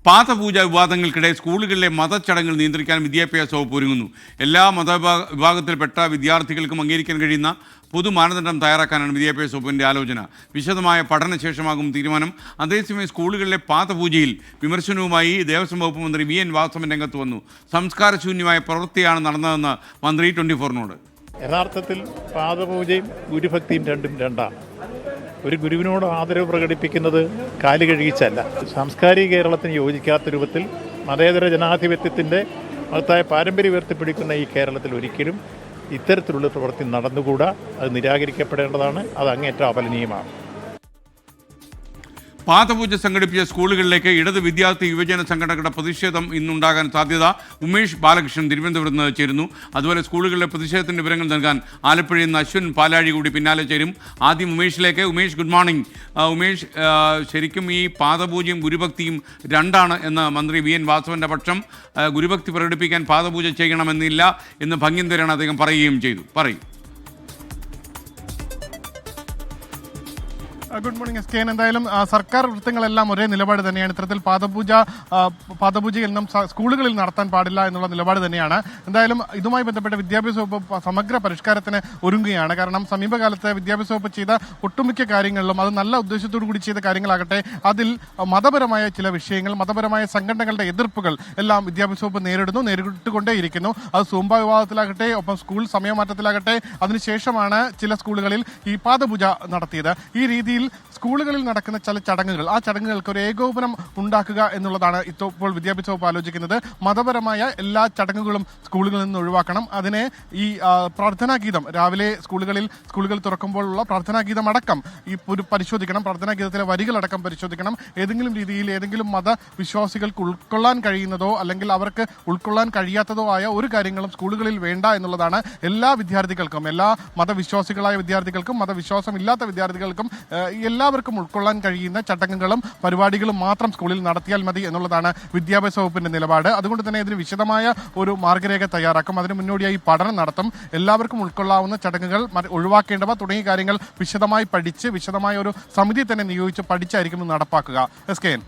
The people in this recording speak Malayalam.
പാദപൂജ വിവാദങ്ങൾക്കിടെ സ്കൂളുകളിലെ മതച്ചടങ്ങുകൾ നിയന്ത്രിക്കാൻ വിദ്യാഭ്യാസ വകുപ്പ് ഒരുങ്ങുന്നു. എല്ലാ വിഭാഗത്തിൽപ്പെട്ട വിദ്യാർത്ഥികൾക്കും അംഗീകരിക്കാൻ കഴിയുന്ന പൊതു മാനദണ്ഡം തയ്യാറാക്കാനാണ് വിദ്യാഭ്യാസ വകുപ്പിൻ്റെ ആലോചന. വിശദമായ പഠനശേഷമാകും തീരുമാനം. അതേസമയം സ്കൂളുകളിലെ പാദപൂജയിൽ വിമർശനവുമായി ദേവസ്വം വകുപ്പ് മന്ത്രി വി എൻ വാസവൻ രംഗത്ത് വന്നു. സംസ്കാരശൂന്യമായ പ്രവൃത്തിയാണ് നടന്നതെന്ന് മന്ത്രി 24നോട്. യഥാർത്ഥത്തിൽ പാദപൂജയും ഗുരുഭക്തിയും രണ്ടും രണ്ടാണ്. ഒരു ഗുരുവിനോട് ആദരവ് പ്രകടിപ്പിക്കുന്നത് കാല് കഴുകിച്ചല്ല. സാംസ്കാരിക കേരളത്തിന് യോജിക്കാത്ത രൂപത്തിൽ മതേതര ജനാധിപത്യത്തിൻ്റെ മഹത്തായ പാരമ്പര്യം ഉയർത്തിപ്പിടിക്കുന്ന ഈ കേരളത്തിൽ ഒരിക്കലും ഇത്തരത്തിലുള്ള പ്രവൃത്തി നടന്നുകൂടാ. അത് നിരാകരിക്കപ്പെടേണ്ടതാണ്. അത് അങ്ങേറ്റം അപലനീയമാണ്. പാദപൂജ സംഘടിപ്പിച്ച സ്കൂളുകളിലേക്ക് ഇടത് വിദ്യാർത്ഥി യുവജന സംഘടനകളുടെ പ്രതിഷേധം ഇന്നുണ്ടാകാൻ സാധ്യത. ഉമേഷ് ബാലകൃഷ്ണൻ തിരുവനന്തപുരത്ത് നിന്ന് ചേരുന്നു. അതുപോലെ സ്കൂളുകളിലെ പ്രതിഷേധത്തിൻ്റെ വിവരങ്ങൾ നൽകാൻ ആലപ്പുഴയിൽ നിന്ന് അശ്വിൻ പാലാഴി കൂടി പിന്നാലെ ചേരും. ആദ്യം ഉമേഷിലേക്ക്. Umesh, good morning. ഉമേഷ്, ശരിക്കും ഈ പാദപൂജയും ഗുരുഭക്തിയും രണ്ടാണ് എന്ന് മന്ത്രി വി എൻ വാസവൻ്റെ പക്ഷം. ഗുരുഭക്തി പ്രകടിപ്പിക്കാൻ പാദപൂജ ചെയ്യണമെന്നില്ല എന്ന് ഭംഗ്യന്തരാണ് അദ്ദേഹം പറയുകയും ചെയ്തു. പറയും. Good morning S K. എന്തായാലും സർക്കാർ വൃത്തങ്ങളെല്ലാം ഒരേ നിലപാട് തന്നെയാണ്. ഇത്തരത്തിൽ പാദപൂജയൊന്നും സ്കൂളുകളിൽ നടത്താൻ പാടില്ല എന്നുള്ള നിലപാട് തന്നെയാണ്. എന്തായാലും ഇതുമായി ബന്ധപ്പെട്ട വിദ്യാഭ്യാസ വകുപ്പ് സമഗ്ര പരിഷ്കാരത്തിന് ഒരുങ്ങുകയാണ്. കാരണം സമീപകാലത്ത് വിദ്യാഭ്യാസ വകുപ്പ് ചെയ്ത ഒട്ടുമിക്ക കാര്യങ്ങളിലും അത് നല്ല ഉദ്ദേശത്തോടു കൂടി ചെയ്ത കാര്യങ്ങളാകട്ടെ, അതിൽ മതപരമായ ചില വിഷയങ്ങൾ, മതപരമായ സംഘടനകളുടെ എതിർപ്പുകൾ എല്ലാം വിദ്യാഭ്യാസ വകുപ്പ് നേരിട്ടുകൊണ്ടേയിരിക്കുന്നു. അത് സൂംബ വിവാദത്തിലാകട്ടെ, ഒപ്പം സ്കൂൾ സമയമാറ്റത്തിലാകട്ടെ, അതിനുശേഷമാണ് ചില സ്കൂളുകളിൽ ഈ പാദപൂജ നടത്തിയത്. ഈ രീതിയിൽ സ്കൂളുകളിൽ നടക്കുന്ന ചില ചടങ്ങുകൾ, ആ ചടങ്ങുകൾക്ക് ഒരു ഏകോപനം ഉണ്ടാക്കുക എന്നുള്ളതാണ് ഇപ്പോൾ വിദ്യാഭ്യാസ വകുപ്പ് ആലോചിക്കുന്നത്. മതപരമായ എല്ലാ ചടങ്ങുകളും സ്കൂളുകളിൽ നിന്ന് ഒഴിവാക്കണം. അതിനെ ഈ പ്രാർത്ഥനാ ഗീതം രാവിലെ സ്കൂളുകൾ തുറക്കുമ്പോഴുള്ള പ്രാർത്ഥനാ ഗീതം അടക്കം പരിശോധിക്കണം. പ്രാർത്ഥനാ ഗീതത്തിലെ വരികളടക്കം പരിശോധിക്കണം. ഏതെങ്കിലും രീതിയിൽ ഏതെങ്കിലും മതവിശ്വാസികൾക്ക് ഉൾക്കൊള്ളാൻ കഴിയുന്നതോ അല്ലെങ്കിൽ അവർക്ക് ഉൾക്കൊള്ളാൻ കഴിയാത്തതോ ആയ ഒരു കാര്യങ്ങളും സ്കൂളുകളിൽ വേണ്ട എന്നുള്ളതാണ്. എല്ലാ വിദ്യാർത്ഥികൾക്കും, എല്ലാ മതവിശ്വാസികളായ വിദ്യാർത്ഥികൾക്കും മതവിശ്വാസം ഇല്ലാത്ത വിദ്യാർത്ഥികൾക്കും എല്ലാവർക്കും ഉൾക്കൊള്ളാൻ കഴിയുന്ന ചടങ്ങുകളും പരിപാടികളും മാത്രം സ്കൂളിൽ നടത്തിയാൽ മതി എന്നുള്ളതാണ് വിദ്യാഭ്യാസ വകുപ്പിന്റെ നിലപാട്. അതുകൊണ്ട് തന്നെ ഇതിന് വിശദമായ ഒരു മാർഗരേഖ തയ്യാറാക്കും. അതിന് മുന്നോടിയായി പഠനം നടത്തും. എല്ലാവർക്കും ഉൾക്കൊള്ളാവുന്ന ചടങ്ങുകൾ ഒഴിവാക്കേണ്ടവ തുടങ്ങിയ കാര്യങ്ങൾ വിശദമായി പഠിച്ച് വിശദമായ ഒരു സമിതി തന്നെ നിയോഗിച്ച് പഠിച്ചായിരിക്കും നടപ്പാക്കുക. S K N.